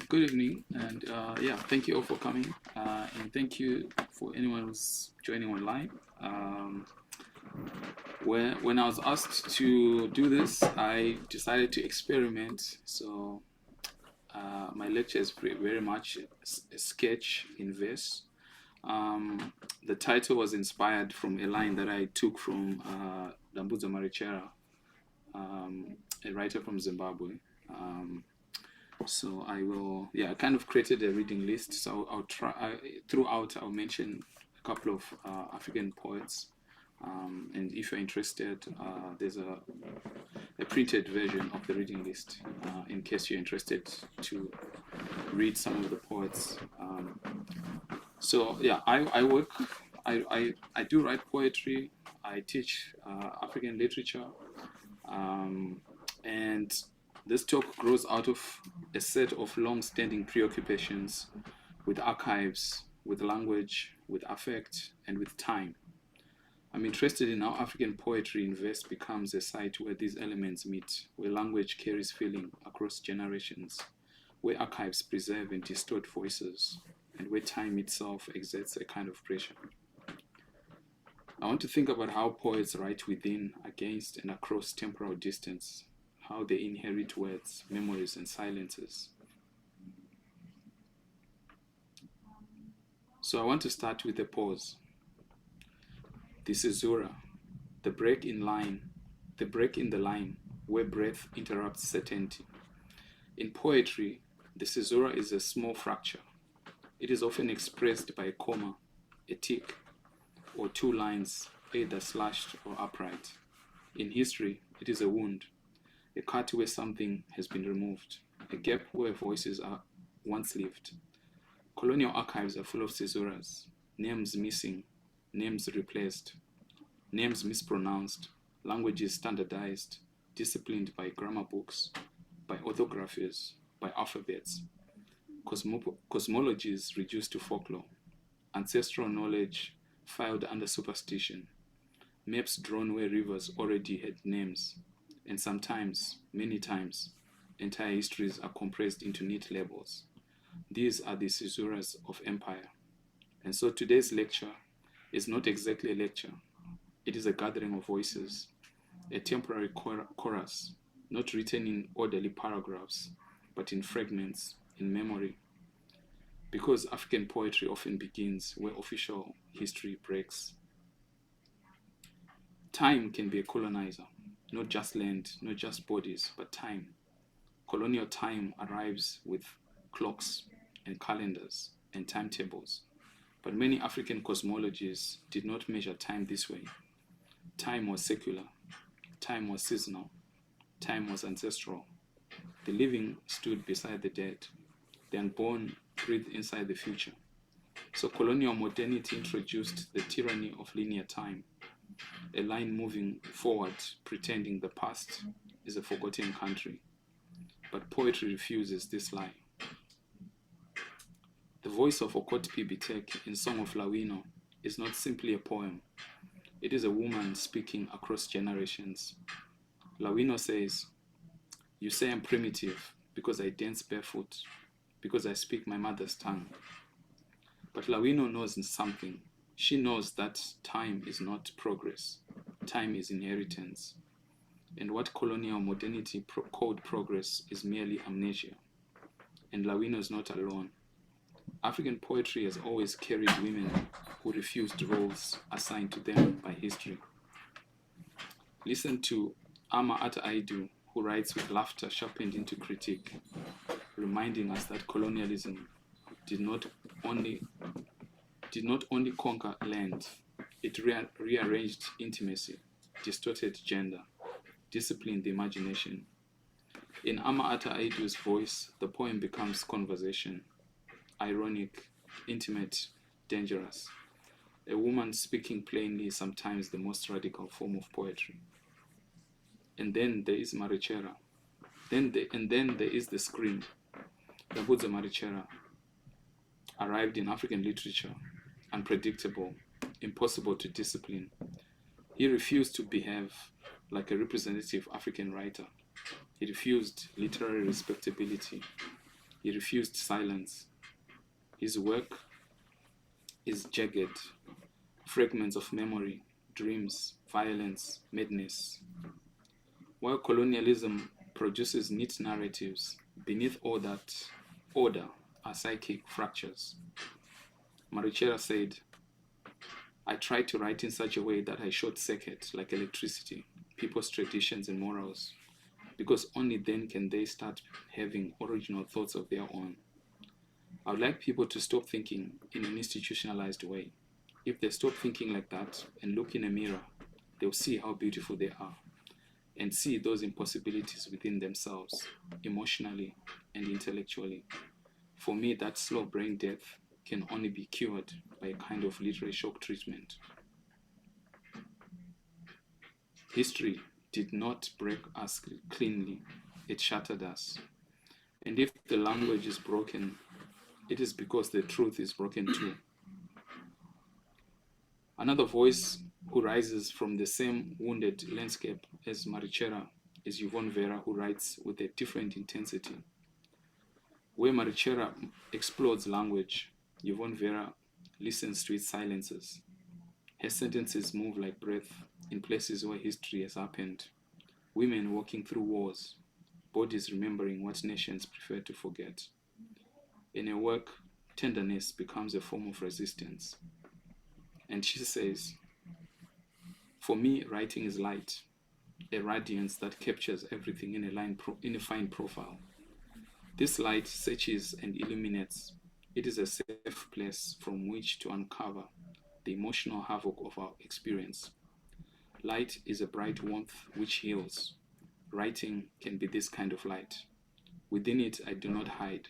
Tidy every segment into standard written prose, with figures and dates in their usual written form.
Good evening, and yeah, thank you all for coming, and thank you for anyone who's joining online. Um, when I was asked to do this, I decided to experiment. So my lecture is very much a sketch in verse. The title was inspired from a line that I took from Dambudzo Marechera, a writer from Zimbabwe. So I will, yeah, I kind of created a reading list. So I'll try, throughout, I'll mention a couple of African poets. And if you're interested, there's a printed version of the reading list in case you're interested to read some of the poets. So yeah, I work, I do write poetry, I teach African literature, and this talk grows out of a set of long-standing preoccupations with archives, with language, with affect, and with time. I'm interested in how African poetry in verse becomes a site where these elements meet, where language carries feeling across generations, where archives preserve and distort voices, and where time itself exerts a kind of pressure. I want to think about how poets write within, against, and across temporal distance, how they inherit words, memories, and silences. So I want to start with a pause. The caesura, the break in the line where breath interrupts certainty. In poetry, the caesura is a small fracture. It is often expressed by a comma, a tick, or two lines, either slashed or upright. In history, it is a wound, a cut where something has been removed, a gap where voices are once lived. Colonial archives are full of caesuras, names missing, names replaced, names mispronounced, languages standardized, disciplined by grammar books, by orthographies, by alphabets, cosmologies reduced to folklore, ancestral knowledge filed under superstition, maps drawn where rivers already had names, and sometimes, many times, entire histories are compressed into neat labels. These are the caesuras of empire. And so today's lecture is not exactly a lecture. It is a gathering of voices, a temporary chorus, not written in orderly paragraphs, but in fragments, in memory. Because African poetry often begins where official history breaks. Time can be a colonizer, not just land, not just bodies, but time. Colonial time arrives with clocks and calendars and timetables. But many African cosmologies did not measure time this way. Time was secular. Time was seasonal. Time was ancestral. The living stood beside the dead. The unborn breathed inside the future. So colonial modernity introduced the tyranny of linear time, a line moving forward, pretending the past is a forgotten country. But poetry refuses this lie. The voice of Okot Pibitek in Song of Lawino is not simply a poem. It is a woman speaking across generations. Lawino says, "You say I'm primitive because I dance barefoot, because I speak my mother's tongue." But Lawino knows something. She knows that time is not progress. Time is inheritance. And what colonial modernity called progress is merely amnesia. And Lawino is not alone. African poetry has always carried women who refused roles assigned to them by history. Listen to Ama Ata Aidu, who writes with laughter sharpened into critique, reminding us that colonialism did not only conquer land, it rearranged intimacy, distorted gender, disciplined the imagination. In Ama Ata Aidu's voice, the poem becomes conversation, ironic, intimate, dangerous. A woman speaking plainly is sometimes the most radical form of poetry. And then there is Marechera. And then there is the scream. Dambudzo Marechera arrived in African literature, unpredictable, impossible to discipline. He refused to behave like a representative African writer. He refused literary respectability. He refused silence. His work is jagged, fragments of memory, dreams, violence, madness. While colonialism produces neat narratives, beneath all that order are psychic fractures. Marechera said, I tried to write in such a way that I short circuit, like electricity, people's traditions and morals, because only then can they start having original thoughts of their own. I would like people to stop thinking in an institutionalized way. If they stop thinking like that and look in a mirror, they'll see how beautiful they are and see those impossibilities within themselves, emotionally and intellectually. For me, that slow brain death can only be cured by a kind of literary shock treatment. History did not break us cleanly, it shattered us. And if the language is broken, it is because the truth is broken too. Another voice who rises from the same wounded landscape as Marechera is Yvonne Vera, who writes with a different intensity. Where Marechera explodes language, Yvonne Vera listens to its silences. Her sentences move like breath in places where history has happened. Women walking through wars, bodies remembering what nations prefer to forget. In her work, tenderness becomes a form of resistance. And she says, for me, writing is light, a radiance that captures everything in a fine profile. This light searches and illuminates. It is a safe place from which to uncover the emotional havoc of our experience. Light is a bright warmth which heals. Writing can be this kind of light. Within it, I do not hide.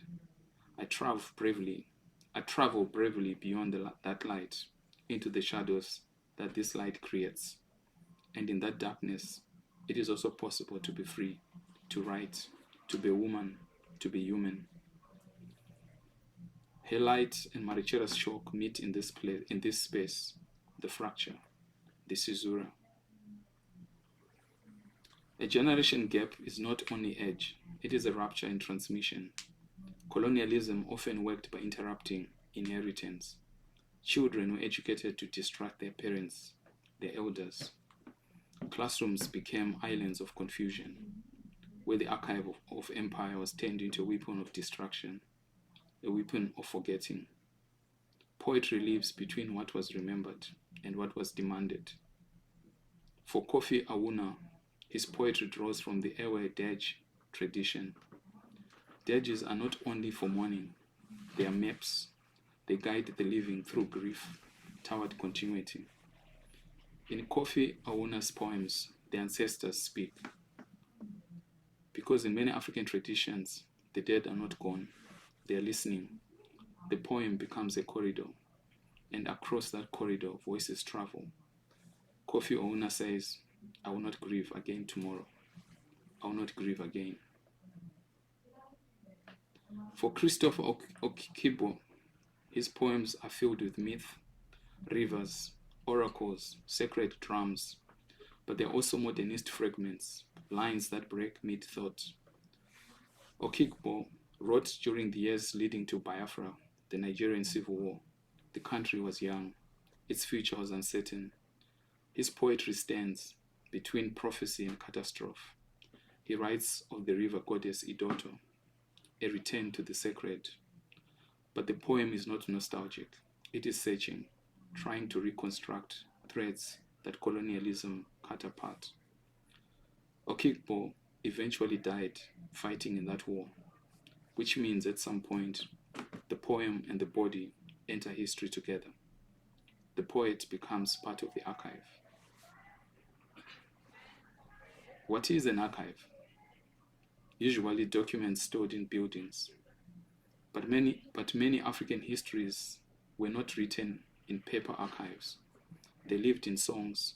I travel bravely beyond that light into the shadows that this light creates. And in that darkness, it is also possible to be free, to write, to be a woman, to be human. Her light and Marechera's shock meet in this space, the fracture, the caesura. A generation gap is not only age, it is a rupture in transmission. Colonialism often worked by interrupting inheritance. Children were educated to distract their parents, their elders. Classrooms became islands of confusion, where the archive of empire was turned into a weapon of distraction, a weapon of forgetting. Poetry lives between what was remembered and what was demanded. For Kofi Awuna, his poetry draws from the Ewe Dirge tradition. Dirges are not only for mourning, they are maps. They guide the living through grief toward continuity. In Kofi Awuna's poems, the ancestors speak. Because in many African traditions, the dead are not gone, they are listening. The poem becomes a corridor, and across that corridor, voices travel. Kofi Awuna says, I will not grieve again tomorrow. I will not grieve again. For Christopher Okikibo, his poems are filled with myth, rivers, oracles, sacred drums, but they're also modernist fragments, lines that break mid-thought. Okigbo wrote during the years leading to Biafra, the Nigerian Civil War. The country was young. Its future was uncertain. His poetry stands between prophecy and catastrophe. He writes of the river goddess Idoto, a return to the sacred. But the poem is not nostalgic. It is searching, trying to reconstruct threads that colonialism cut apart. Okigbo eventually died fighting in that war, which means at some point, the poem and the body enter history together. The poet becomes part of the archive. What is an archive? Usually documents stored in buildings. But many African histories were not written in paper archives. They lived in songs,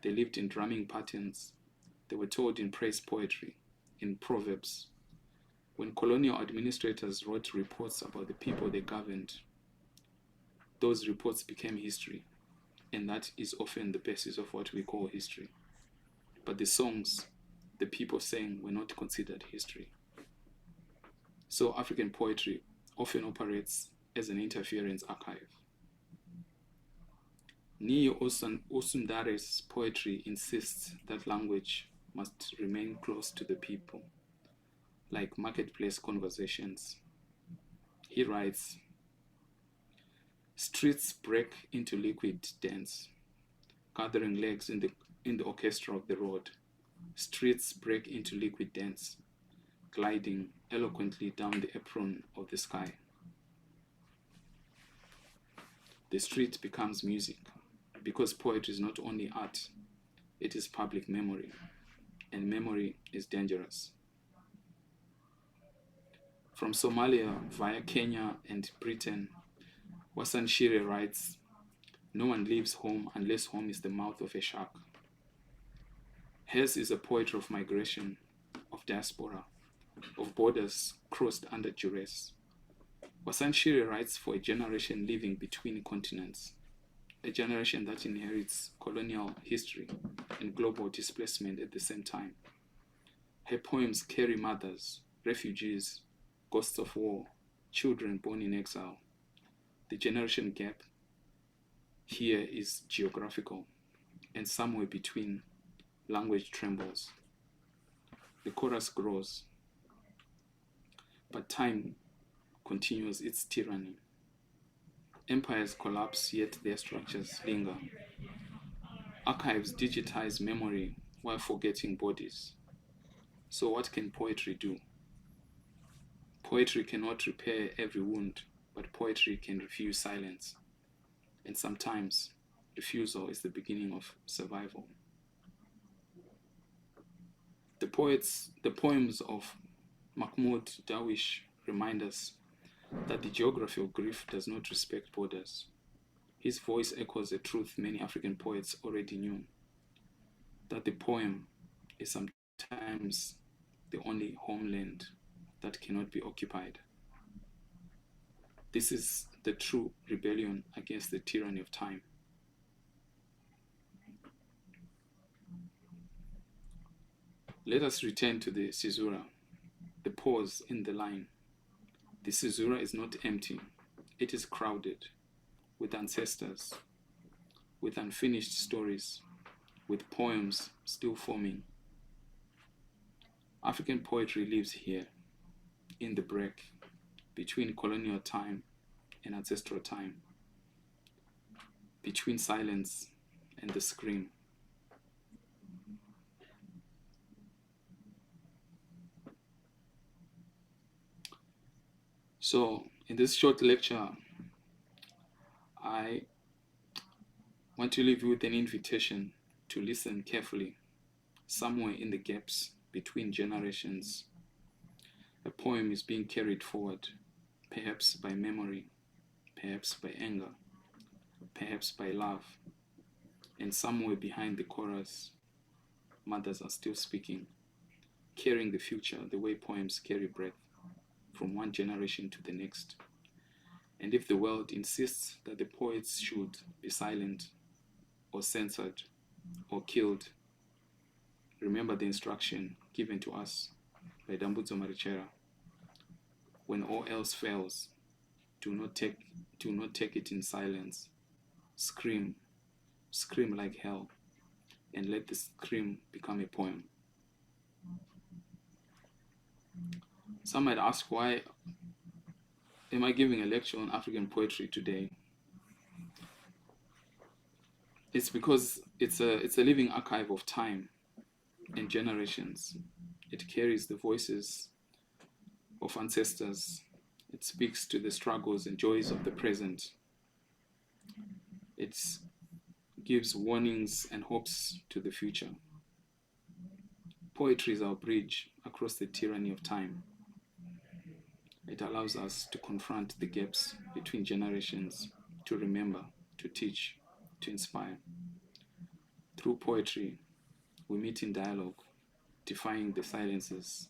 they lived in drumming patterns, they were told in praise poetry, in proverbs. When colonial administrators wrote reports about the people they governed, those reports became history, and that is often the basis of what we call history. But the songs the people sang were not considered history. So African poetry often operates as an interference archive. Neo Osundare's poetry insists that language must remain close to the people, like marketplace conversations. He writes, streets break into liquid dance, gathering legs in the orchestra of the road. Streets break into liquid dance, gliding eloquently down the apron of the sky. The street becomes music, because poetry is not only art, it is public memory, and memory is dangerous. From Somalia via Kenya and Britain, Wasan Shire writes, no one leaves home unless home is the mouth of a shark. Hers is a poetry of migration, of diaspora, of borders crossed under duress. Wasan Shire writes for a generation living between continents, a generation that inherits colonial history and global displacement at the same time. Her poems carry mothers, refugees, ghosts of war, children born in exile. The generation gap here is geographical, and somewhere between, language trembles. The chorus grows, but time continues its tyranny. Empires collapse, yet their structures linger. Archives digitize memory while forgetting bodies. So what can poetry do? Poetry cannot repair every wound, but poetry can refuse silence. And sometimes, refusal is the beginning of survival. The poems of Mahmoud Darwish remind us that the geography of grief does not respect borders. His voice echoes a truth many African poets already knew, that the poem is sometimes the only homeland that cannot be occupied. This is the true rebellion against the tyranny of time. Let us return to the caesura, the pause in the line. The caesura is not empty, it is crowded with ancestors, with unfinished stories, with poems still forming. African poetry lives here, in the break between colonial time and ancestral time, between silence and the scream. So, in this short lecture, I want to leave you with an invitation to listen carefully. Somewhere in the gaps between generations, a poem is being carried forward, perhaps by memory, perhaps by anger, perhaps by love. And somewhere behind the chorus, mothers are still speaking, carrying the future the way poems carry breath from one generation to the next. And if the world insists that the poets should be silent or censored or killed, remember the instruction given to us by Dambudzo Marechera. When all else fails, do not take it in silence. Scream like hell, and let the scream become a poem. Some might ask, why am I giving a lecture on African poetry today? It's because it's a living archive of time and generations. It carries the voices of ancestors. It speaks to the struggles and joys of the present. It gives warnings and hopes to the future. Poetry is our bridge across the tyranny of time. It allows us to confront the gaps between generations, to remember, to teach, to inspire. Through poetry, we meet in dialogue, defying the silences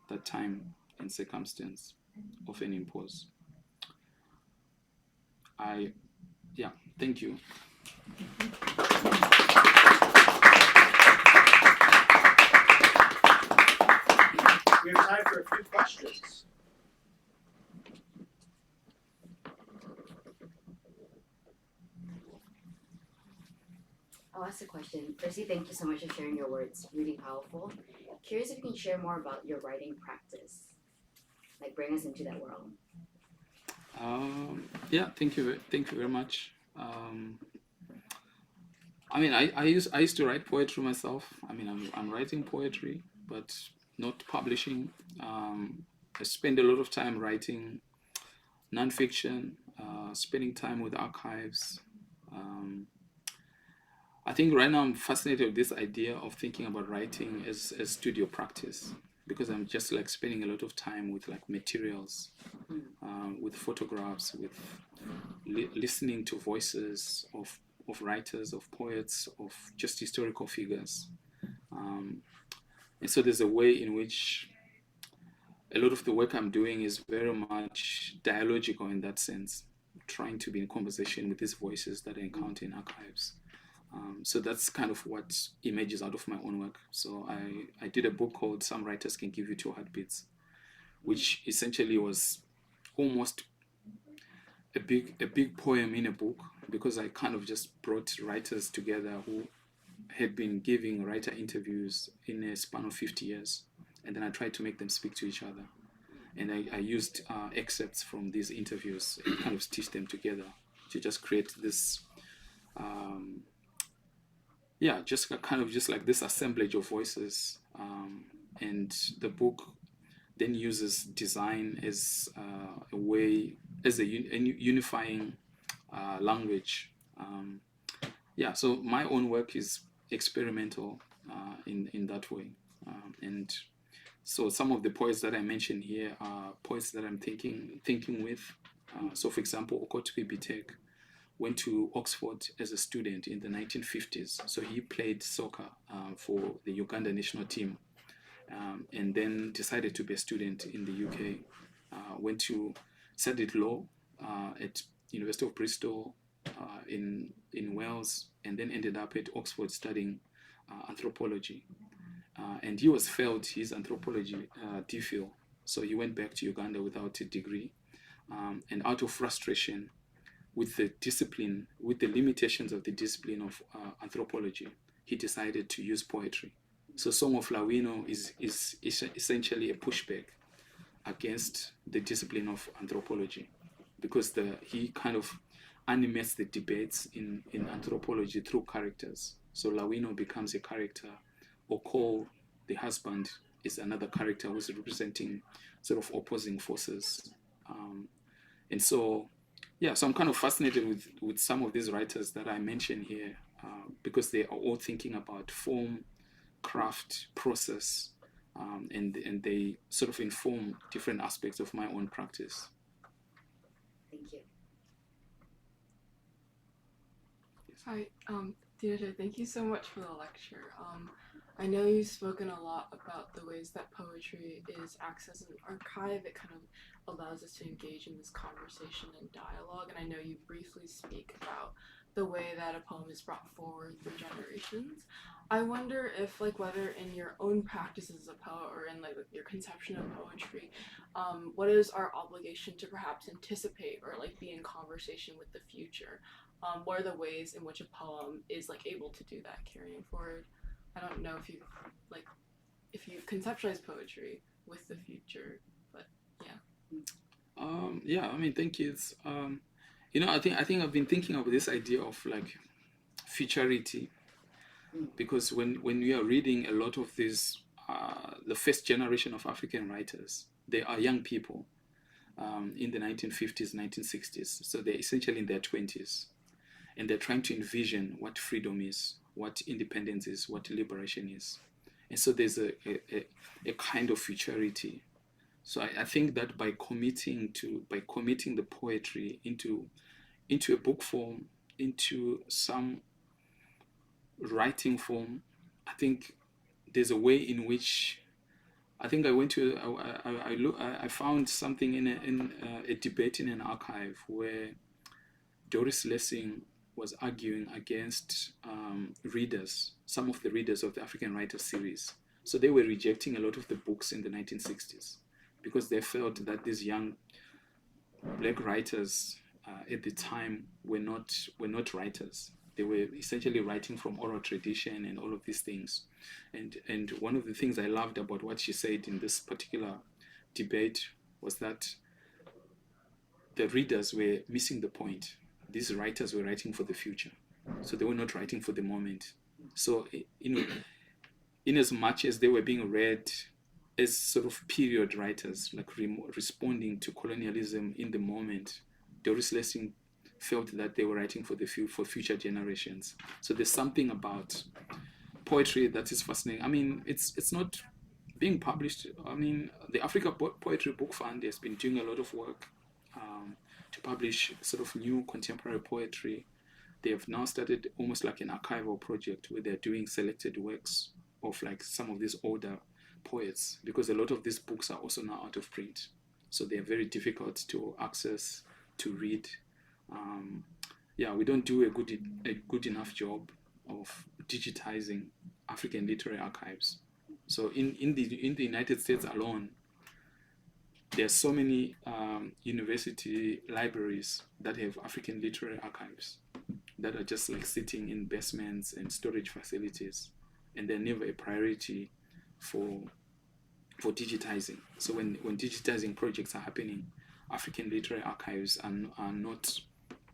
that time and circumstance often impose. Thank you. We have time for a few questions. I'll ask a question. Firstly, thank you so much for sharing your words. Really powerful. Curious if you can share more about your writing practice. Like bring us into that world. Yeah, thank you very much. I mean, I used to write poetry myself. I mean, I'm writing poetry, but not publishing. I spend a lot of time writing nonfiction, spending time with archives. Um, I think right now I'm fascinated with this idea of thinking about writing as studio practice, because I'm just like spending a lot of time with like materials, with photographs, with listening to voices of writers, of poets, of just historical figures. And so there's a way in which a lot of the work I'm doing is very much dialogical in that sense, trying to be in conversation with these voices that I encounter in archives. So that's kind of what emerges out of my own work. So I did a book called Some Writers Can Give You Two Heartbeats, which essentially was almost a big poem in a book, because I kind of just brought writers together who had been giving writer interviews in a span of 50 years, and then I tried to make them speak to each other, and I used excerpts from these interviews and kind of stitched them together to just create this just kind of just like this assemblage of voices. And the book then uses design as a way, as a unifying language. So my own work is experimental in that way. And so some of the poets that I mentioned here are poets that I'm thinking with. So for example, Okotwi Bitek went to Oxford as a student in the 1950s. So he played soccer for the Uganda national team, and then decided to be a student in the UK. Went to studied law at University of Bristol in Wales, and then ended up at Oxford studying anthropology. And he was failed his anthropology DPhil, so he went back to Uganda without a degree. And out of frustration with the discipline, with the limitations of the discipline of anthropology, he decided to use poetry. So Song of Lawino is essentially a pushback against the discipline of anthropology, because he kind of animates the debates in anthropology through characters. So Lawino becomes a character, or Cole, the husband, is another character who's representing sort of opposing forces. And so I'm kind of fascinated with some of these writers that I mentioned here, because they are all thinking about form, craft, process, and they sort of inform different aspects of my own practice. Thank you. Yes. Hi, Tinashe, thank you so much for the lecture. I know you've spoken a lot about the ways that poetry is accessed as an archive. It kind of allows us to engage in this conversation and dialogue, and I know you briefly speak about the way that a poem is brought forward through generations. I wonder if, like, whether in your own practice as a poet or in, like, your conception of poetry, what is our obligation to perhaps anticipate or, like, be in conversation with the future? What are the ways in which a poem is, like, able to do that, carrying forward? I don't know if you conceptualize poetry with the future, but yeah. I mean, thank you. It's, I think I've been thinking of this idea of like futurity, because when we are reading a lot of these, the first generation of African writers, they are young people in the 1950s, 1960s. So they're essentially in their 20s, and they're trying to envision what freedom is, what independence is, what liberation is. And so there's a kind of futurity. So I think that by committing the poetry into a book form, into some writing form, I think there's a way in which I think I found something in a debate in an archive where Doris Lessing was arguing against some of the readers of the African Writers series. So they were rejecting a lot of the books in the 1960s because they felt that these young black writers at the time were not writers. They were essentially writing from oral tradition and all of these things. And one of the things I loved about what she said in this particular debate was that the readers were missing the point. These writers were writing for the future, so they were not writing for the moment. So, in as much as they were being read as sort of period writers, like responding to colonialism in the moment, Doris Lessing felt that they were writing for for future generations. So there's something about poetry that is fascinating. I mean, it's not being published. I mean, the Africa Poetry Book Fund has been doing a lot of work to publish sort of new contemporary poetry. They have now started almost like an archival project where they're doing selected works of like some of these older poets, because a lot of these books are also now out of print. So they're very difficult to access, to read. We don't do a good enough job of digitizing African literary archives. So in the United States alone, there are so many university libraries that have African literary archives that are just like sitting in basements and storage facilities, and they're never a priority for digitizing. So when digitizing projects are happening, African literary archives are not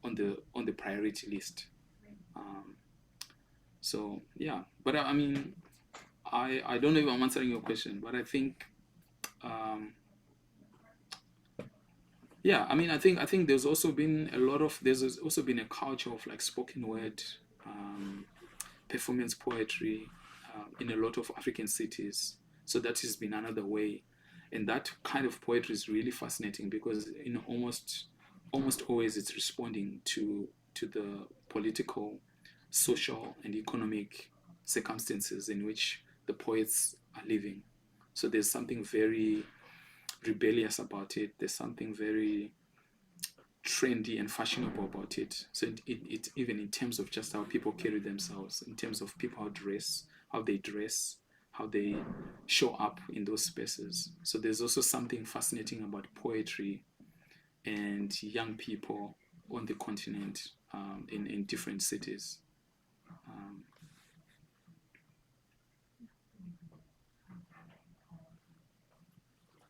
on the priority list. But I mean, I don't know if I'm answering your question, but I think I think there's also been a culture of like spoken word performance poetry in a lot of African cities. So that has been another way, and that kind of poetry is really fascinating because almost always it's responding to the political, social, and economic circumstances in which the poets are living. So there's something very rebellious about it. There's something very trendy and fashionable about it. So it even in terms of just how people carry themselves, in terms of people how they dress, how they show up in those spaces. So there's also something fascinating about poetry and young people on the continent in different cities.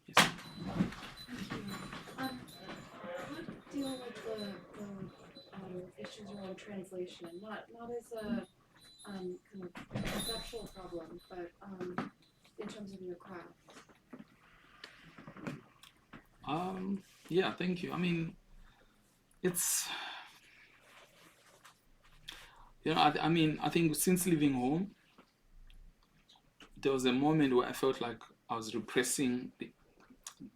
Yes. Deal with the issues around translation, not as a kind of conceptual problem, but in terms of your craft. Thank you. I mean, it's I think since leaving home, there was a moment where I felt like I was repressing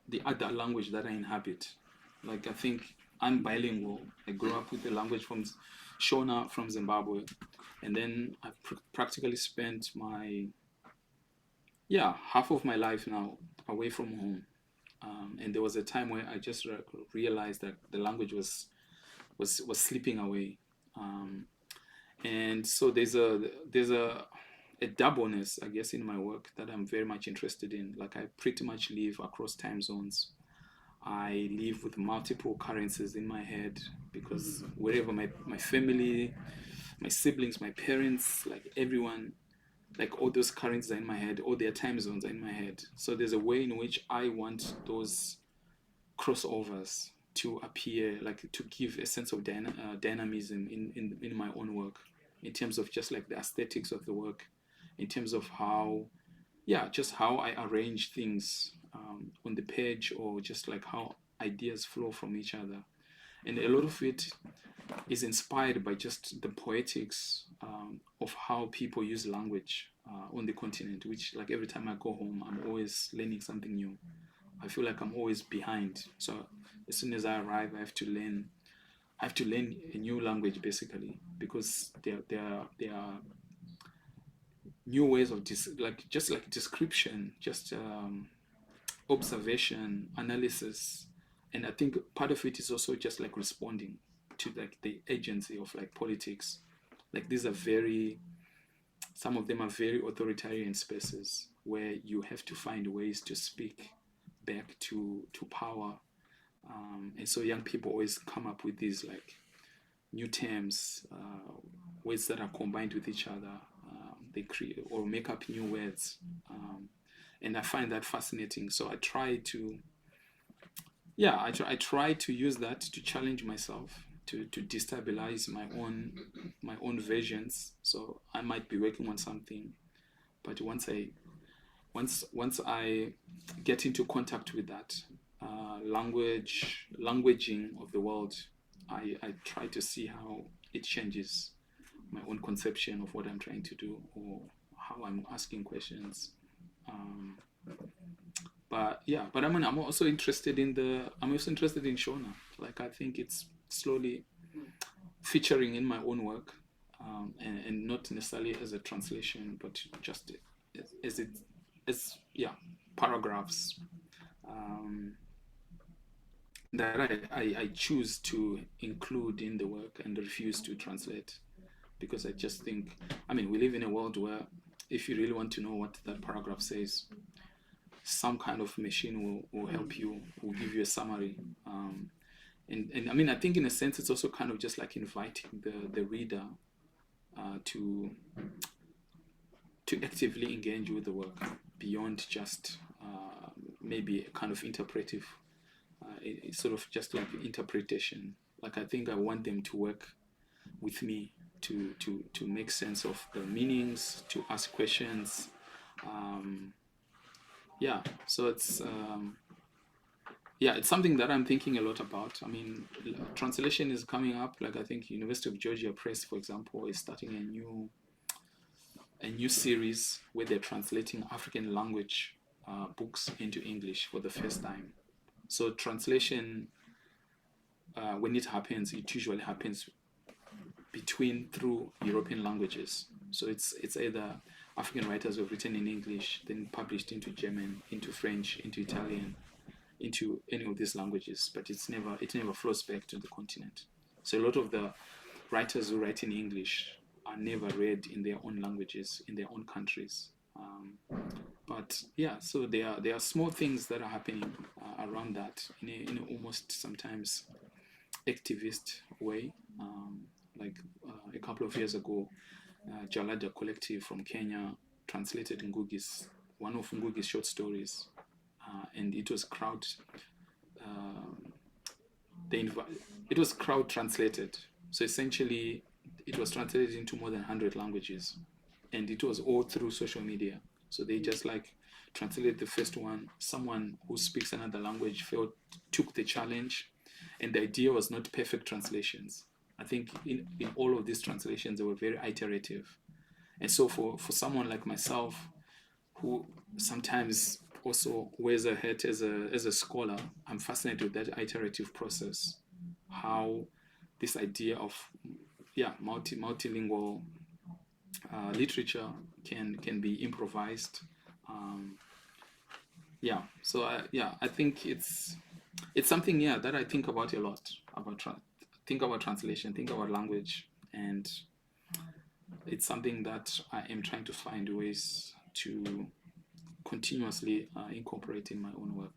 the other language that I inhabit. Like, I think I'm bilingual. I grew up with the language from Shona from Zimbabwe, and then I practically spent half of my life now away from home. And there was a time where I just realized that the language was slipping away. And so there's a doubleness, I guess, in my work that I'm very much interested in. Like, I pretty much live across time zones. I live with multiple currencies in my head because wherever my family, my siblings, my parents, like everyone, like all those currencies are in my head, all their time zones are in my head. So there's a way in which I want those crossovers to appear, like to give a sense of dynamism in my own work, in terms of just like the aesthetics of the work, in terms of how I arrange things on the page, or just like how ideas flow from each other. And a lot of it is inspired by just the poetics of how people use language on the continent, which, like, every time I go home, I'm always learning something new. I feel like I'm always behind. So as soon as I arrive, I have to learn a new language, basically, because there are new ways of description, just observation, analysis, and I think part of it is also just like responding to like the agency of like politics. Like, some of them are very authoritarian spaces where you have to find ways to speak back to power, and so young people always come up with these like new terms words that are combined with each other. They create or make up new words. And I find that fascinating. So I try to, I try to use that to challenge myself, to destabilize my own versions. So I might be working on something, but once I get into contact with that languaging of the world, I try to see how it changes my own conception of what I'm trying to do or how I'm asking questions. But I mean, I'm also interested in Shona. Like, I think it's slowly featuring in my own work, and not necessarily as a translation, but just as paragraphs that I choose to include in the work and refuse to translate, because I just think, I mean, we live in a world where if you really want to know what that paragraph says, some kind of machine will help you, will give you a summary. And I mean, I think in a sense it's also kind of just like inviting the reader to actively engage with the work beyond just maybe a kind of interpretive, it's sort of just like interpretation. Like, I think I want them to work with me to make sense of the meanings, to ask questions. So it's it's something that I'm thinking a lot about. I mean, translation is coming up. Like, I think University of Georgia Press, for example, is starting a new series where they're translating African language books into English for the first time. So translation, when it happens, it usually happens through European languages. So it's either African writers who have written in English, then published into German, into French, into Italian, into any of these languages, but it never flows back to the continent. So a lot of the writers who write in English are never read in their own languages, in their own countries. But so there are small things that are happening around that in a almost sometimes activist way. Like a couple of years ago, Jalada Collective from Kenya translated one of Ngugi's short stories, and it was crowd translated. So essentially, it was translated into more than 100 languages, and it was all through social media. So they just like translated the first one. Someone who speaks another language took the challenge, and the idea was not perfect translations. I think in all of these translations, they were very iterative. And so for someone like myself, who sometimes also wears a hat as a scholar, I'm fascinated with that iterative process. How this idea of multilingual literature can be improvised. So I think it's something that I think about a lot, think about translation, think about language, and it's something that I am trying to find ways to continuously incorporate in my own work.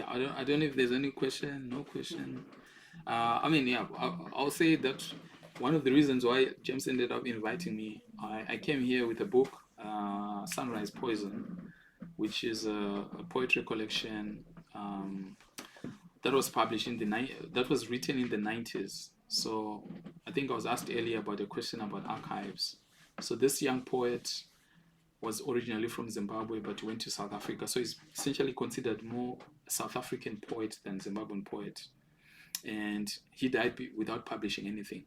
I don't know if there's any question. No question. I mean, I'll say that one of the reasons why James ended up inviting me, I came here with a book, Sunrise Poison, which is a poetry collection that was published that was written in the 90s. So I think I was asked earlier about a question about archives. So this young poet was originally from Zimbabwe, but went to South Africa. So he's essentially considered more South African poet than Zimbabwean poet. And he died without publishing anything.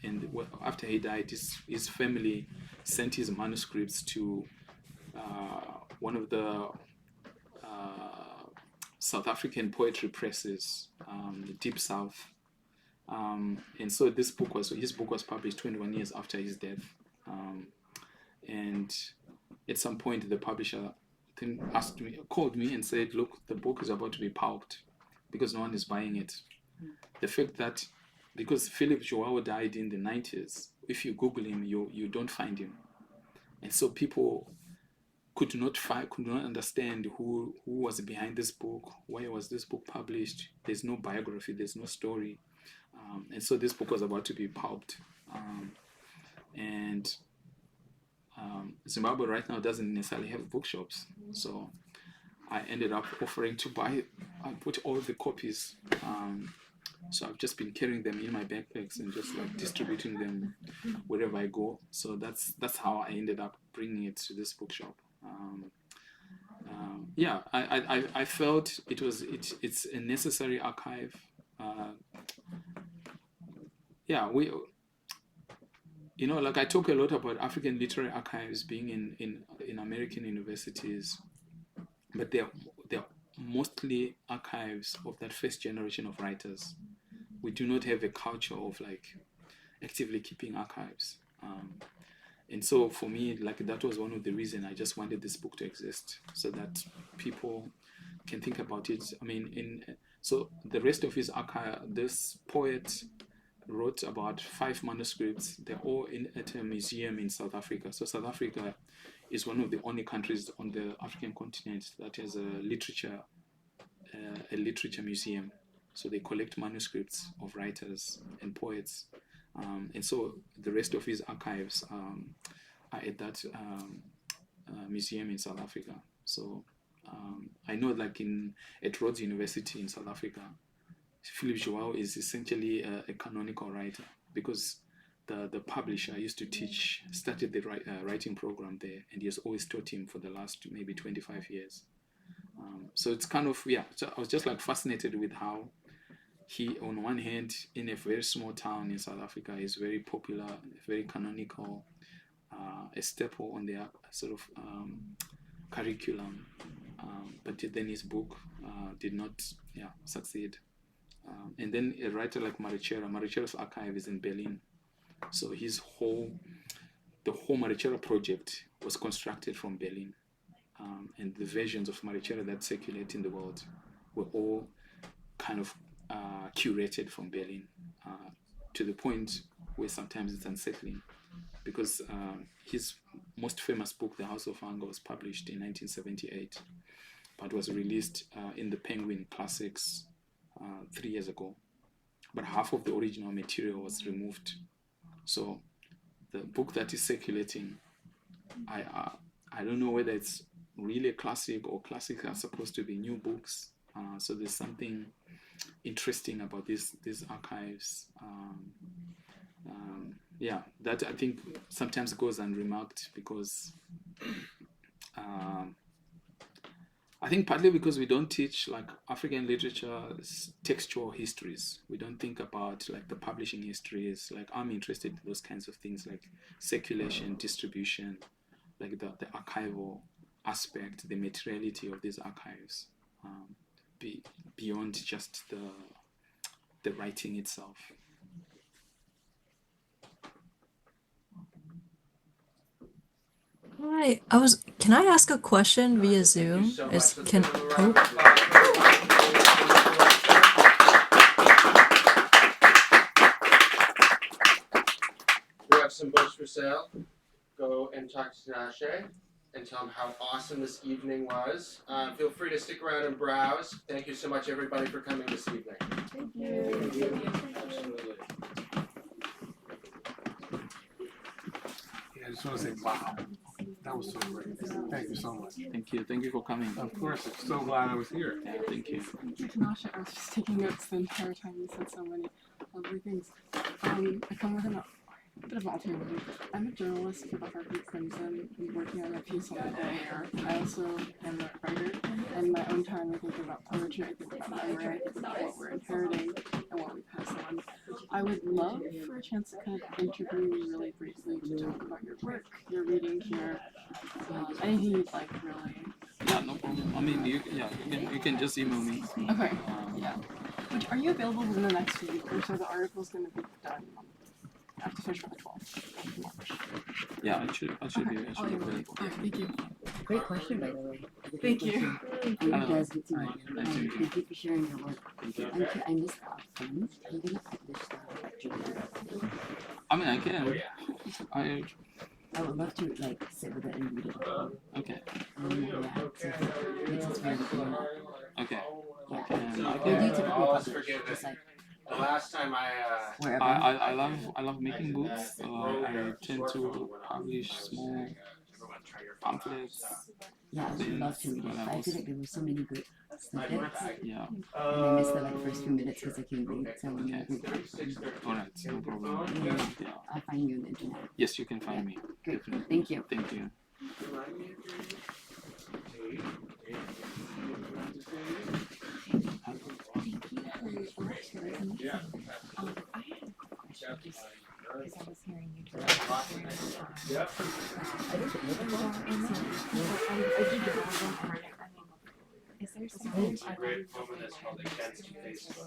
And after he died, his family sent his manuscripts to one of the South African poetry presses, the Deep South. And so his book was published 21 years after his death. And at some point, the publisher called me and said, look, the book is about to be pulped because no one is buying it. The fact that, because Philip Joao died in the 90s, if you Google him, you don't find him. and so people could not understand who was behind this book, why was this book published. There's no biography, there's no story, and so this book was about to be pulped, and Zimbabwe right now doesn't necessarily have bookshops, so I ended up offering to buy. I put all the copies, so I've just been carrying them in my backpacks and just like distributing them wherever I go. So that's how I ended up bringing it to this bookshop. Yeah, I felt it's a necessary archive. Yeah, like I talk a lot about African literary archives being in American universities, but they're mostly archives of that first generation of writers. We do not have a culture of like actively keeping archives. And so for me, like that was one of the reasons I just wanted this book to exist, so that people can think about it. I mean, so the rest of his archive, this poet wrote about 5 manuscripts. They're all at a museum in South Africa. So South Africa is one of the only countries on the African continent that has a literature museum. So they collect manuscripts of writers and poets. And so the rest of his archives are at that museum in South Africa. So I know like at Rhodes University in South Africa, Philip João is essentially a canonical writer, because the publisher used to started the writing program there, and he has always taught him for the last maybe 25 years. So it's kind of, yeah, so I was just like fascinated with how he, on one hand, in a very small town in South Africa, is very popular, very canonical, a staple on their sort of curriculum. But then his book did not succeed. And then a writer like Marechera's archive is in Berlin. So the whole Marechera project was constructed from Berlin. And the versions of Marechera that circulate in the world were all kind of curated from Berlin, to the point where sometimes it's unsettling, because his most famous book, The House of Hunger, was published in 1978, but was released in the Penguin Classics 3 years ago. But half of the original material was removed. So the book that is circulating, I don't know whether it's really a classic or classics are supposed to be new books. So there's something interesting about these archives. That I think sometimes goes unremarked, because I think partly because we don't teach like African literature textual histories. We don't think about like the publishing histories. Like I'm interested in those kinds of things, like circulation, distribution, like the archival aspect, the materiality of these archives, beyond just the writing itself. Hi, can I ask a question via Zoom? We have some books for sale. Go and talk to Tinashe and tell him how awesome this evening was. Feel free to stick around and browse. Thank you so much, everybody, for coming this evening. Thank you. Absolutely. Yeah, I just want to say, wow, that was so great. Thank you so much. Thank you for coming. Of course, I'm so glad I was here. Yeah, thank you. Thank you, Tinashe. I was just taking notes the entire time. You said so many lovely things. I come with a bit of ulterior motive. I'm a journalist for the Harvard Crimson. I'm working on a piece on the Grolier. I also am a writer. In my own time, I think about poetry, I think about memory, I think about what we're inheriting and what we pass on. I would love for a chance to kind of interview you really briefly to talk about your work, your reading here, anything you'd like, really. Yeah, no problem. I mean, you can just email me. Okay. Yeah. Are you available within the next week or so? The article's going to be done. I have to finish by the 12th of March. Yeah, I should be available. Thank you. Great question, by the way. Thank you. Thank you guys. Good to meet you. Nice to meet you. Thank you for sharing your work. Thank you. I missed the upfront. Are you gonna publish the lecture? I mean, I can. I would love to like sit with it and read it. Okay. Yeah, it's just really cool. Okay. Yeah. I Where do you can. typically All is publish? forgiven. Just like The last time wherever. I love making books. I tend to publish small pamphlets. Yeah, I would love to read it. But But I feel like there were so many good snippets. Yeah. And I missed the like first few minutes because I couldn't read. So I'm gonna read that. All right. No problem. Yeah. Yeah. I'll find you on the internet. Yes, you can find me. Great. Definitely. Thank you. Thank you. Yeah. I had a question just because I was hearing you talk about during this time. Yep. I did develop art. I mean, is there something It's a great poem that's called Against Faces.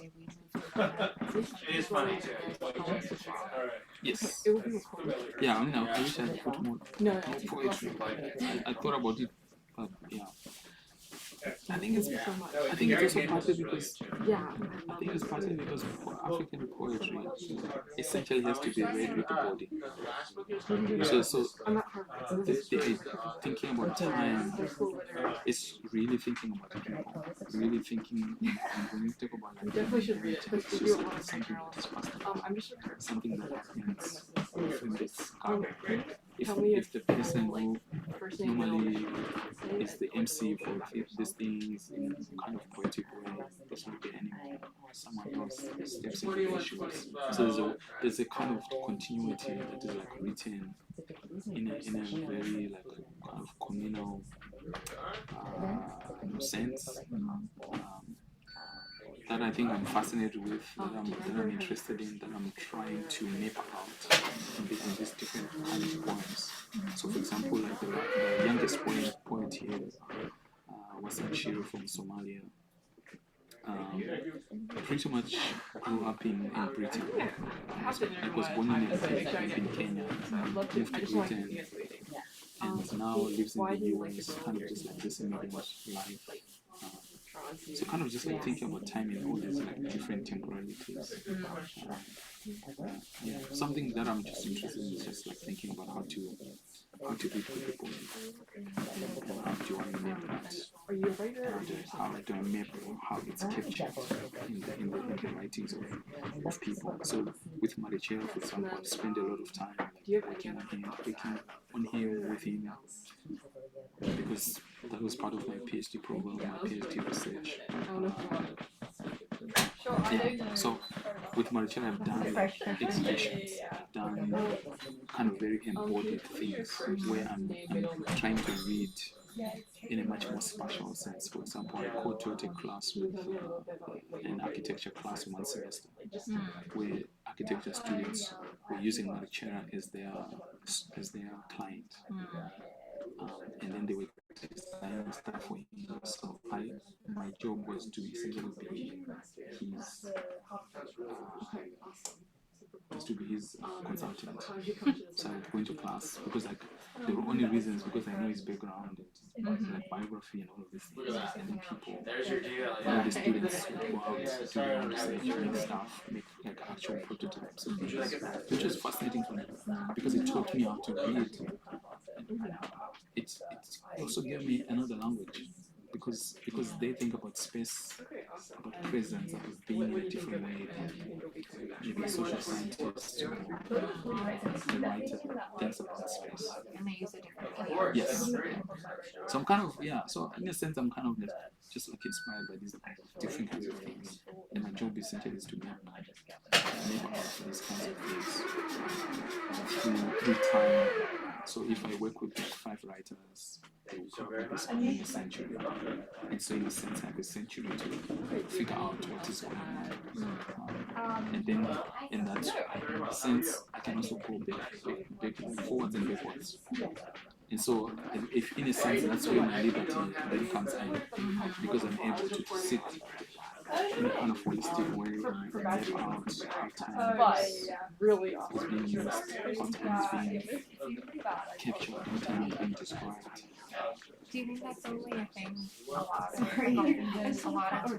It It is funny too. Yes. It will be recorded. Yeah. I mean, I wish I put more No, poetry. I thought about it, but yeah. I think it's. so much. I think it's also partly because. Yeah. I think it's partly because for African poetry essentially has to be read with the body. So I'm at Harvard. thinking about time is really thinking about the people, really thinking. And when you talk about You like, definitely should read it because we do a lot of something journals. that is passed I'm just something that happens from this. If Tell me if the person who first name normally is the MC for these things in kind of poetic way, does not get any someone else steps into the issues. So there's a kind of continuity that is like written in a very like kind of communal sense. That I think I'm fascinated with, that I'm interested in, that I'm trying to map out in these different kind of poems. So, for example, like the youngest poet here was Marechera from Somalia. Pretty much grew up in Britain. I was born in Kenya, moved to Britain, and now lives in the US, kind of just like this immigrant life. So kind of just like thinking about time in all these like different temporalities. Yeah, something that I'm just interested in is just like thinking about how to read with the body, and how do I map that, Are you a writer? how do I map how it's captured in the writings of people. So with Marechera, for example, I've spent a lot of time like, working on him with him, because that was part of my PhD program, my PhD research. Yeah, so with Marechera I've done exhibitions, I've done kind of very embodied things where I'm trying to read in a much more spatial sense. For example, I co-taught a class with an architecture class one semester, where architecture students were using Marechera as their client, and then they were designing stuff for him. So my job was to essentially be his consultant. So I would go into class because like there were only reasons because I know his background and like biography and all of these things. And then people, all the students would go out, do their own research, make stuff, make like actual prototypes of things, which was fascinating for me because it taught me how to read. It also gave me another language. Because they think about space, about presence, about being in a different way than maybe a social scientist or a writer thinks about space. And they use a different Yes. So I'm kind of, so in a sense I'm kind of just like inspired by these different kinds of things. And my job essentially is to map out these kinds of things through time. So if I work with 5 writers, they will cover this in a century. And so in a sense I have a century to figure out what is going on. And then in that sense I can also go back forwards and backwards. And so if in a sense that's where my liberty then comes in, because I'm able to sit in a kind of holistic way and map out how time is being used, how time is being captured, how time is being described. Do you think that's only a thing a lot of the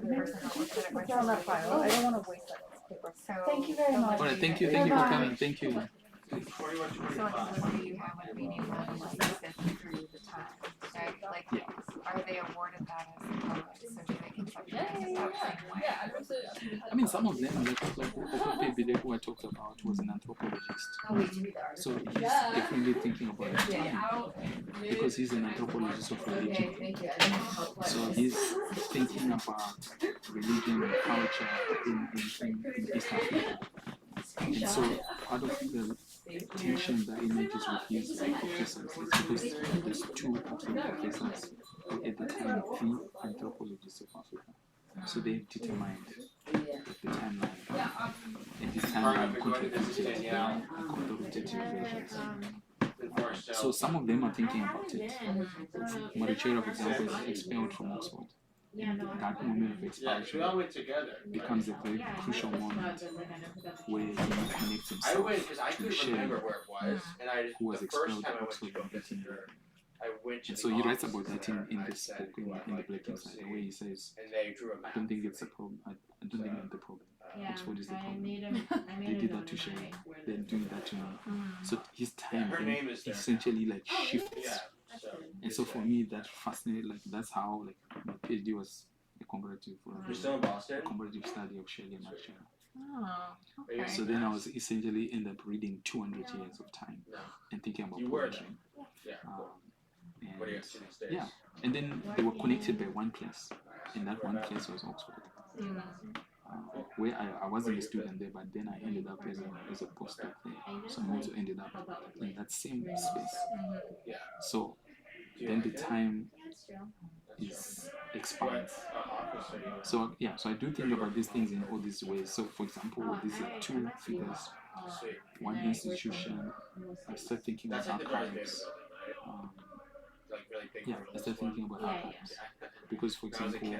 person that looks at it It's on that file. I don't want to waste that paper. So Thank you very much. Alright, thank you for coming, thank you. 21, So 25. like where you have a meaning that is like sifted through the time, right? Like, are they awarded that as a poet, so do they conceptualize it that same way? I mean, some of them, like Okope who I talked about, was an anthropologist. So he's definitely thinking about it because he's an anthropologist of religion. So he's thinking about religion and culture in East Africa. And so part of the tension that emerges with his professors is because there's two African professors who at the time the anthropologists of Africa. So they determined the timeline. And this timeline contributed authoritative versions. So some of them are thinking about it. Marechera, for example, is expelled from Oxford. That moment of expulsion becomes a very crucial moment where he connects himself to Shelley, who was expelled from Oxford in 1811. And so he writes about that in this book, in the Black Inside, where he says, I don't think it's a problem. I don't think I'm the problem. Oxford is the problem. They did that to Shelley. They're doing that to me. So his time essentially like shifts. And so for me, that fascinated. Like that's how like my PhD was a comparative study of Shelley and Marechera. Oh, okay. So then I was essentially end up reading 200 years of time and thinking about poetry. And then they were connected by one place, and that one place was Oxford. Where I wasn't a student there, but then I ended up as a postdoc there. So I also ended up in that same space. So then the time is expands. So so I do think about these things in all these ways. So for example, these are two figures, one institution. I start thinking about archives. I start thinking about archives because, for example,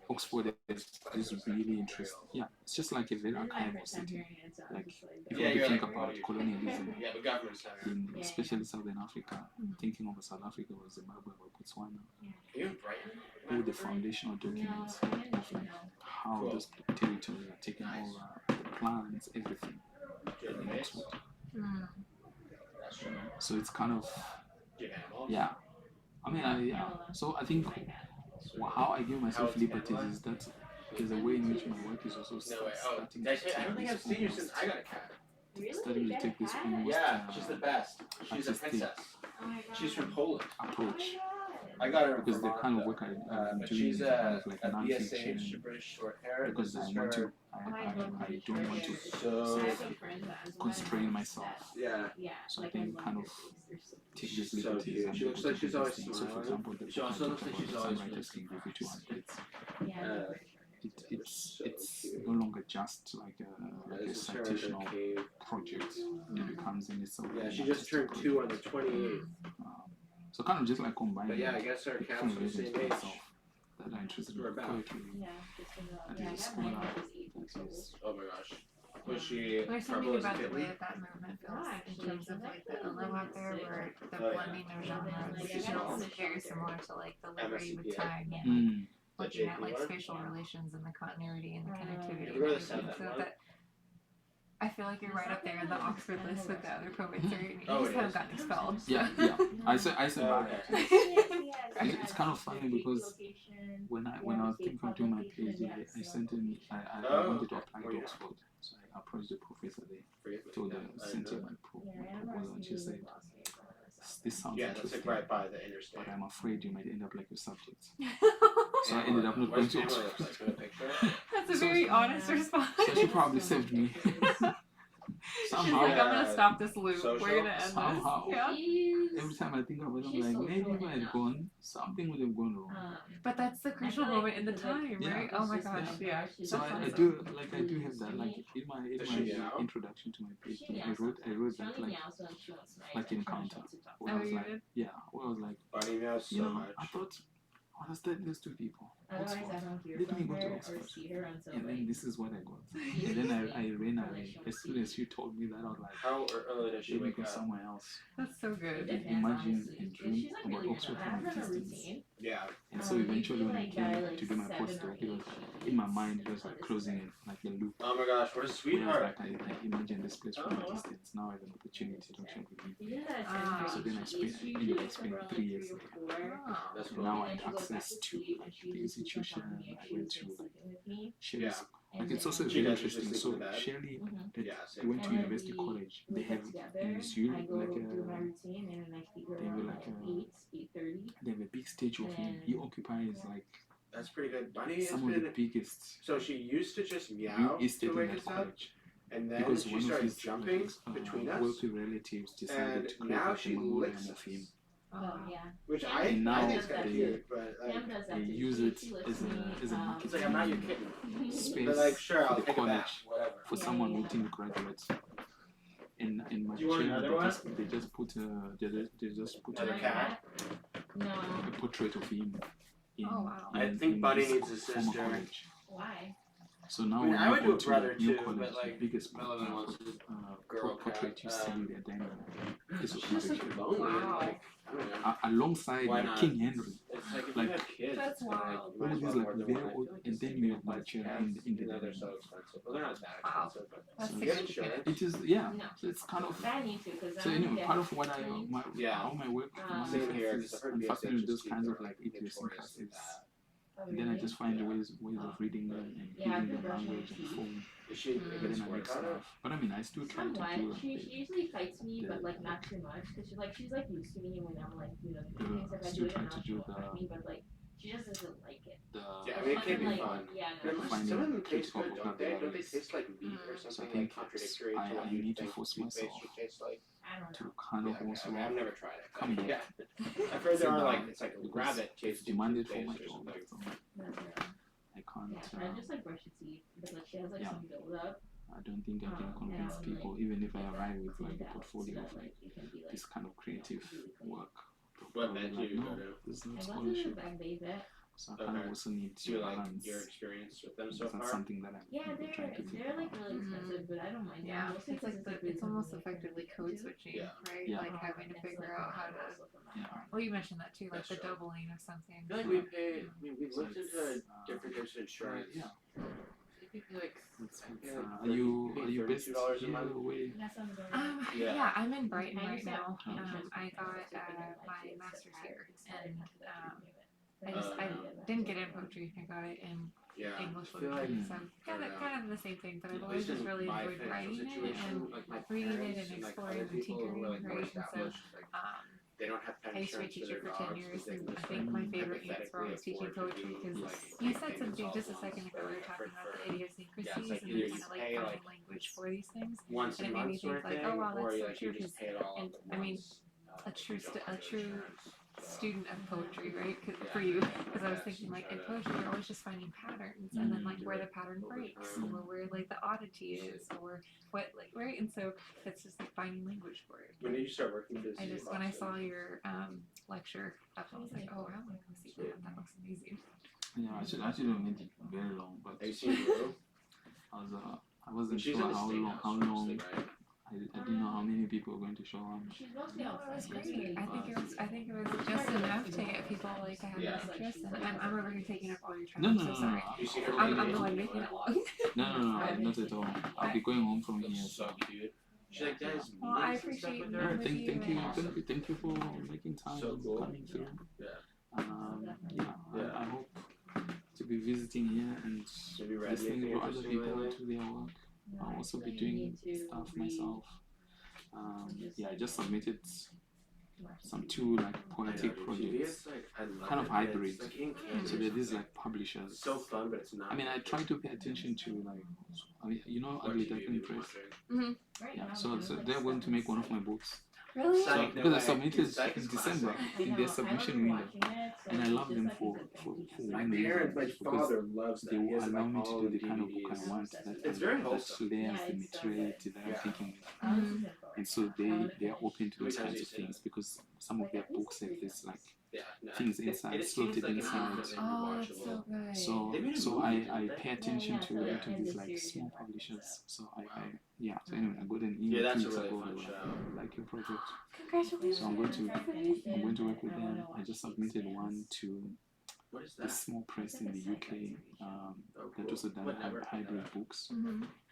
Oxford is really interesting. It's just like a very archival city. Like if you think about colonialism, especially Southern Africa, thinking of South Africa or Zimbabwe or Botswana, all the foundational documents of like how those territories are taken over, the plans, everything in Oxford. So it's kind of so I think how I give myself liberties is that there's a way in which my work is also starting to take this almost she's the best. She's a princess. She's from Poland. Approach. I got her because the kind of work I'm doing is kind of like non-fiction because I don't want to constrain myself. So I think kind of take this liberties and go to these things. So for example, the book I talked about, Some Writers Can Give You 200. It's no longer just like a citational project. It becomes in itself. She just turned 2 on the 28th. So kind of just like combining I guess our counts are the same age. That are interested in poetry. Oh my gosh. Was she There's something about the way that movement feels in terms of like the aloha out there where the blending of genres feels very similar to like the liberty with time and like looking at like spatial relations and the continuity and the connectivity and everything. So that I feel like you're right up there in the Oxford list with the other poets, or you just haven't gotten expelled. I said it's kind of funny because when I was thinking of doing my PhD, I sent in I wanted to apply to Oxford, so I approached the professor there, told her sent her my proposal, and she said, "This sounds interesting, right by the interstate. But I'm afraid you might end up like your subjects." So I ended up not going to Oxford. That's a very honest response. So she probably saved me. Somehow, she's like, I'm gonna stop this loop. We're gonna end somehow. this. Every time I think of it, I'm like, maybe if I had gone, something would have gone wrong. But that's the crucial moment in the time, right? Oh my gosh, So I do have that, like in my introduction to my PhD, I wrote that like encounter. Where I was like, where I was like, I thought I was studying those two people. Oxford. Let me go to Oxford. And then this is what I got. And then I ran away. As soon as you told me that, I was like, how early did she let me wake go up? somewhere else. That's so good. And imagine and dream about Oxford from a distance. And so eventually when I came to do my postdoc, it was like, in my mind just like closing it, like a loop. Oh my gosh, what a Whereas, sweetheart. like I imagine this place from a distance. Now I have an opportunity to talk with him. So then I spent 3 years there. That's And cool. now I had access to like the institution. I went through like Shelley's. Like it's also She very does usually interesting. sleep So in bed. Shelley, Yeah, we same. went to University College. They have in Missouri like they have a big stage of him. He occupies like That's pretty good. Bunny has some of the been. biggest So she used to just meow estate to in wake that us up, college. and then Because she one of started his jumping between us, wealthy relatives decided and to create now like, a she memorial licks of him. which And I now think is kind of they- cute, but like, They use it as a marketing it's like I'm not your kitten. space But like, sure, for I'll the take it back. college Whatever. for someone waiting to graduate. In Do you want Marechera, another one? they just put Another cat. a portrait of him. In, Oh, wow. I in- think in Buddy his needs a former sister. college. Why? So now I mean, when I you would go do a to brother new too, college, but, like, the biggest Melanie wants his girl portrait cat. you see there, then is of She's just like Marechera. lonely. Wow. Like, I don't know. Alongside Why like not? King Henry. It's like if Like, you have kids, That's it's like, wild. you might All as these well like more than very one. I old, feel like and it's then the you have same with Marechera cats, in the even though they're so expensive. Well, they're not that Wow. expensive, but That's So you have significant. insurance. it is, yeah. No. So it's kind of I need to because so anyway, part of what Yeah. how my work Same here, manifests 'cause is I've heard unfortunately BSH those is kinds of super, like like, idiosyncrasies. notorious And then I just find ways of reading them and Yeah, reading I've the been brushing language my and teeth. form. Is she And a good then I sport make about it? stuff. But I mean, I still try to do Somewhat. like She usually fights me, the- but like not too much, because she's like used to me when I'm like doing the things. If I still do it try enough, to she'll do fight me, but like she just doesn't like it. the Yeah, I mean, it can be like, fun. Yeah, Yeah, no. Finding some of them taste top good, of don't they? Don't they varieties. taste like meat or So I something think like contradictory to I what you need to think force toothpaste myself should taste like? I don't to know. kind of Yeah, also okay, I've never tried it. come here. Yeah. I've heard there Sit are down, like, it's like a because rabbit it's tasting demanded for toothpaste my or job. something. So That's I can't. yeah. I just like brush your teeth, but like she has like Yeah. some build-up. I don't think I can convince and, people, like, even if I get arrive that with like a cleaned out so portfolio that, of like like, it can be, like, this kind of creative really clean. work. What I'll be vet do like, you no, go to? this is I not went to the scholarship. Back Bay vet. So I kind of Okay. also need Do you to like balance. your experience with them so That's far? something that I'm Yeah, trying to think they're like about. really expensive, but I don't mind. Yeah, Mostly it's like because it's almost effectively code switching, Yeah. right? Yeah. Like having to figure out how to. Yeah. Well, you mentioned that too, like That's the true. doubling of something. I feel like we pay, I mean, we So looked into it's, different types of insurance. Yeah. I think we pay like, It's, like are you based $32 a here month? away? Yeah. Yeah, I'm in Brighton I right just now. got I got my master's here, and I Oh, didn't get it in poetry. I got it in yeah. English I feel like, literature, so I don't know. kind of the same thing. But I've at always least just in really my enjoyed financial writing it situation, and like my reading it parents and and like exploring other and people who are like more tinkering, right? And so, established, like they don't have pet I used to be a insurance for teacher their for 10 dogs years, because they and can I just think like my favorite answer hypothetically was teaching afford to poetry do, because like, you big said something payments just a all second at ago. We once were talking for- about the idiosyncrasies yeah, it's like and either then you kind of like pay, finding like, language for these things. once And a it made me month think sort of like, thing, oh wow, or that's so like true you just because pay it all and at I mean, once, a true you don't have true insurance. student of poetry, right? Yeah. For you, because I was Yeah, thinking like in try to- poetry, you're always just finding patterns, and then like do where it the pattern over breaks, time. or where like the oddity is, or what like right, and so it's just like finding language for it. When did you start working for the I city just of when I Boston? saw your lecture up, I was like, oh, I want to go see that. That looks amazing. Yeah, I should have made it very long, but Have you seen Drew? I wasn't She's sure in the how state long house mostly, right? I didn't know how many people were going to show up. She's mostly No, it was outside. great. I think it was just enough to get people like to have Yeah. an interest. And I'm over here taking up all your time. No, I'm no, so no, sorry. You see her I'm lady? the one making it long. No, not at all. I'll be going home from here. Looks so cute. She like does Well, I meetings and stuff appreciate with you. her. No, thank you, Awesome. thank you for making time So cool. coming through. Yeah. Yeah, I hope to be visiting here and Have you read listening anything to other interesting people lately? to their work. I'll also be doing stuff myself. Yeah, I just submitted some 2 like I know, poetic dude, TV projects. is like, I love Kind of it, but hybrid. It's like in So Canada they're or these something. like publishers. It's so fun, but it's not. I mean, I try to pay attention to like, I mean, you know, What Ugly TV have you Duckling been Press. watching? Yeah, so they're going to make one of my books. Really? So Psych, no because I way. submitted Psych is in December classic. in their submission window, and I love them for My 1 year parents, my because father loves that. they He will has allow like me to all do the the kind of book I DVDs. want. That It's very that wholesome. layers Yeah, the it's so materiality that I'm Yeah. thinking. Mhm. And so they are open to those Because kinds you of said things because some of their books have this like Yeah, no, things it inside, seems slotted like inside. infinitely Oh, that's rewatchable. so good. So They made a so movie, I didn't they? pay attention to Yeah, to and these the like series small and all publishers. So I Wow. yeah. So anyway, I got an Yeah, email that's 2 a weeks really ago. fun They were show. like, like your project. Congratulations. So I'm going to That's amazing. work with them. I just submitted one to What is the that? small press in the UK that also done hybrid books.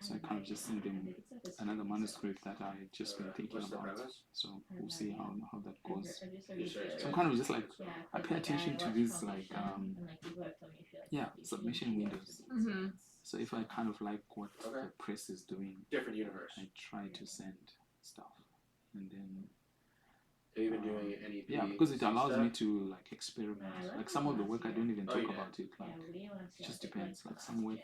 So I kind of just sent them another manuscript that I just been thinking What's the about. premise? So we'll see how that goes. You sure? So I'm kind of just like, I pay attention to these like submission windows. Mm-hmm. So if I kind of like what Okay. the press is doing, Different universe. I try to send stuff, and then Have you been doing any? yeah, because it allows me to like experiment. Like some of the work I don't even talk about it. Like it just depends. Like some work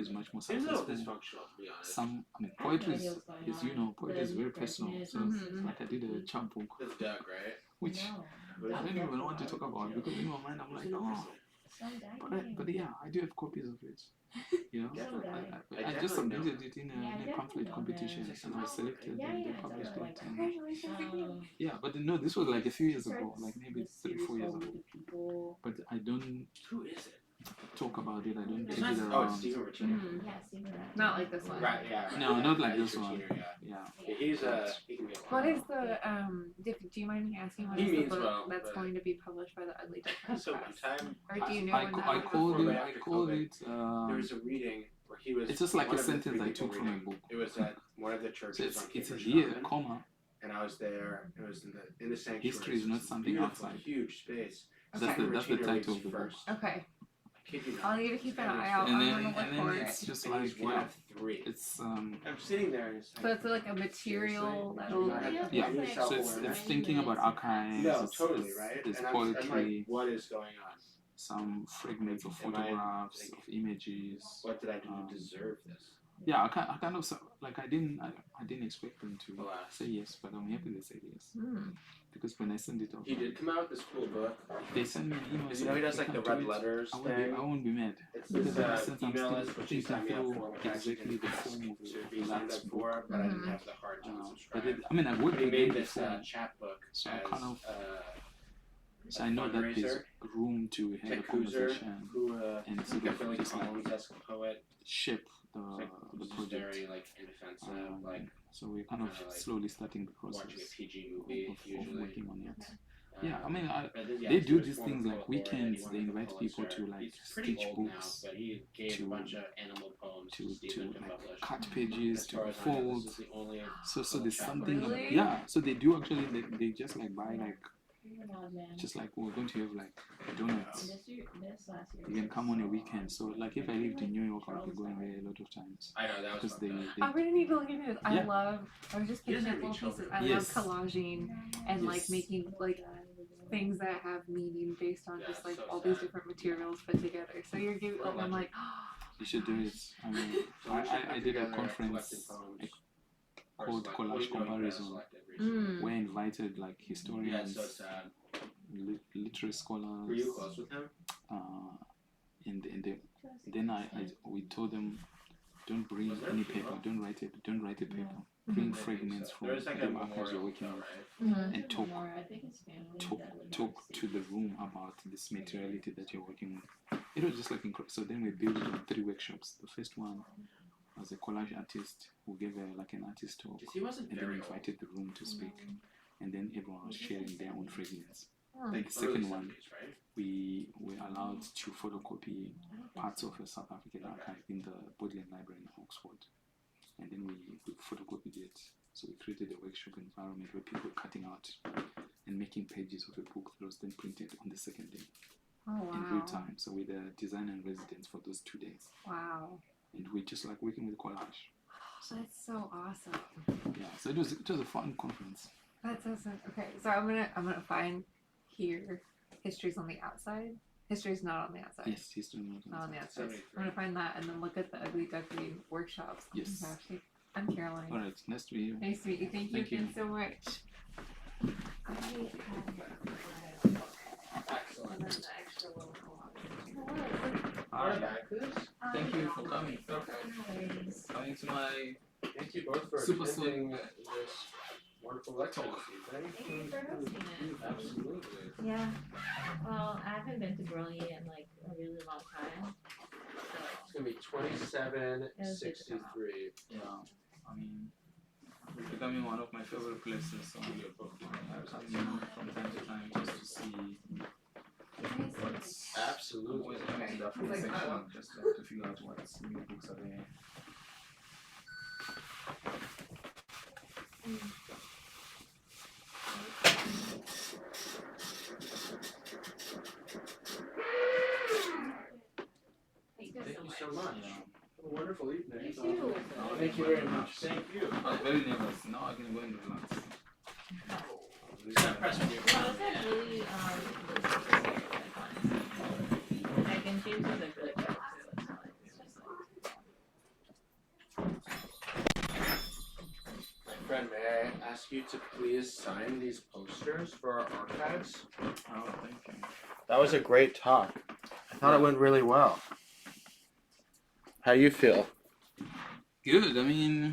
is much more It's a little successful. dysfunctional, to be honest. Some, I mean, poetry is, as you know, poetry is very personal. So like I did a chant book, It's Doug, right? which I don't even want to talk about because in my mind I'm like, oh, but yeah, I do have copies of it. You know, I just submitted it in a pamphlet competition and I was selected and they published it. And yeah, but no, this was like a few years ago, like maybe 3-4 years ago. But I don't Who is it? talk about it. I don't take it Oh, it's around. Stephen Marechera. Not like this one. Right, yeah. No, not like Yeah, this he's one. Marechera, Yeah. Yeah, he can be a lot. What is the do you mind me asking what He is the means book well, that's but- going to be published by the Ugly Duckling So one Press? time, Or do you know I when called that will it. Right I after called COVID, it. there was a reading where he was. It's just like one a of the sentence three I people took from a reading. book. It was at one of the So churches on it's a Cambridge here, Common, comma. and I was there. It was in the sanctuary. History is not It's something beautiful, outside. Huge space. That's Okay. the Marechera title reads of the book. first. Okay. I kid you not. I'll need to keep an eye out. And I'm then gonna look for it's it. just And like he's one of three. it's I'm sitting there and it's So it's like a material that'll yeah. So it's thinking about archives. No, it's, totally, it's, right? It's and I'm poetry. like, what is going on? Some fragments of Am I, photographs, like, of images. What did I do to deserve this? Yeah, I kind of like I didn't expect them to Alas. say yes, but I'm happy they said yes Hmm. because when I sent it off, He did come out with this cool book. they sent me an email. Because you know he does like the red letters I thing. won't be mad. It's Because this since I'm email still list which he signed me up thinking for, through which I actually exactly the didn't ask form of to be the signed last up book. for, but I didn't Mhm. have the heart to But unsubscribe. I mean, I worked But he with made them this before, chapbook so as I kind of a so I know that there's fundraiser. room to have a Ted Kuzer, conversation who and sort definitely of just like columns-esque poet, shape the was just project. very like inoffensive, like So we're kind of kinda like slowly starting the process watching a PG of, movie of usually. working on it. Yeah, I mean, but then, yeah, they so do he's these former things like poet laureate, weekends. he won They the invite people Pulitzer. to like He's pretty stitch old now, books, but he gave to- a bunch of animal poems to Stephen to like publish. cut pages, As to far as I know, fold. this is the only So little there's chapbook. something. Really? Yeah. So they do actually. They just like buy like just like we're going to have like donuts. You can come on a weekend. So like if I lived in New York, I'd be going there a lot of times I know that was because they, fucked up. I'm gonna need to look into this. I Yeah. was just He picking doesn't up have little any pieces. children. I Yes. love collaging and like Yes. making like things that have meaning based on Yeah, just like so all these sad. different materials put together. So you're giving like I'm like you should do it. I mean, So we should I put did a together conference collected poems, or called select- Collage well, you know, Comparison. selected recently. mm. where I invited like Yeah, historians, it's so sad. literary scholars. Were you close with him? And we told them, don't bring Was there any a paper, funeral? don't write a paper. Mhm. Bring I think fragments so. from There was like a whatever archives you're memorial working though, on right? Mhm. and talk to the room about this materiality that you're working on. It was just like incredible. So then we built it on 3 workshops. The first one was a collage artist who gave like an artist talk, Because he wasn't and then very invited the room to speak, and then everyone was sharing their own fragments. Hmm. Like The second early one, 70s, right? we were allowed to photocopy parts of a South African archive in the Bodleian Library in Oxford. And then we photocopied it. So we created a workshop environment where people were cutting out and making pages of a book that was then printed on the second day Oh in real wow. time. So with the designer in residence for those 2 days. Wow. And we just like working with collage. That's so awesome. Yeah, so it was a fun conference. That's awesome. Okay, so I'm gonna find here history's on the outside. History's not on the outside. Yes, history not Not on the outside. 73. I'm gonna find that and then look at the Ugly Duckling workshops. Yes. Okay. I'm Caroline. All right, nice to meet you. Nice to meet you. Thank you Thank you. again so much. Excellent. Hi. Thank you for coming. Coming to my Thank you both for Super attending this wonderful lecture this evening. Thank you for hosting it. Absolutely. Yeah. Well, I haven't been to Grolier in like a really long time. It's gonna be 2763. yeah. I mean, it's becoming one of my favorite places. So I come from time to time just to see Absolutely. Always coming to that full section just to figure out what new books are there. Thank you so much. Have a wonderful evening. You too. Thank you very much. Thank you. I was very nervous. Now I can go and relax. Stop pressing you. Well, it's like really I can choose what I really want to. It's like it's just My friend, may I ask you to please sign these posters for our archives? Oh, thank you. That was a great talk. I thought it went really well. How do you feel? Good. I mean,